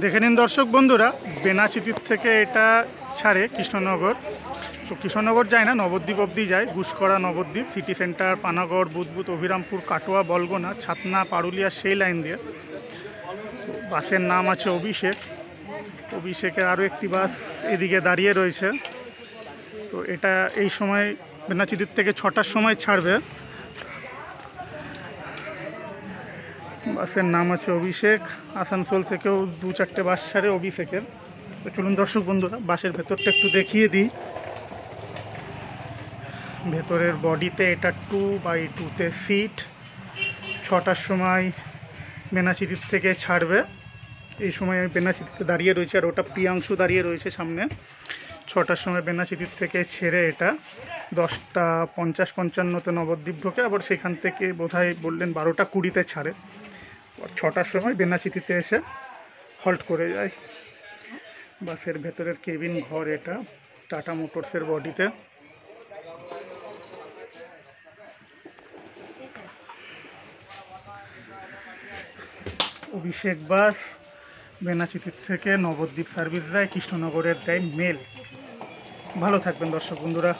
দেখে নিন দর্শক বন্ধুরা, বেনাচিতির থেকে এটা ছাড়ে কৃষ্ণনগর। তো কৃষ্ণনগর যায় না, নবদ্বীপ অবধি যায়। গুসকরা, নবদ্বীপ, সিটি সেন্টার, পানাগড়, বুদবুদ, অভিরামপুর, কাটোয়া, বলগোনা, ছাতনা, পারুলিয়া, সেই লাইন দিয়ে। বাসের নাম আছে অভিষেক। অভিষেকের আরও একটি বাস এদিকে দাঁড়িয়ে রয়েছে। তো এটা এই সময় বেনাচিতির থেকে 6টার সময় ছাড়বে। বাসের নাম আছে অভিষেক। আসানসোল থেকেও 2-4টে বাস ছাড়ে অভিষেকের। তো চলুন দর্শক বন্ধুরা, বাসের ভেতরটা একটু দেখিয়ে দিই। ভেতরের বডিতে এটা 2x2-তে সিট। 6টার সময় বেনাচিতির থেকে ছাড়বে। এই সময় আমি বেনাচিতিতে দাঁড়িয়ে রয়েছে, আর ওটা প্রিয়াংশু দাঁড়িয়ে রয়েছে সামনে। 6টার সময় বেনাচিতির থেকে ছেড়ে এটা 10টা 50-55তে নবদ্বীপ ঢোকে। আবার সেখান থেকে বোধহয় বললেন 12টা 20তে ছাড়ে। 6টার সময় বেনাচিতিতে এসে হল্ট করে যায়। বাসের ভেতরের কেবিন ঘর এটা, টাটা মোটরসের বডিতে। অভিষেক বাস বেনাচিতির থেকে নবদ্বীপ সার্ভিস দেয়, কৃষ্ণনগরের দেয় মেল। ভালো থাকবেন দর্শক বন্ধুরা।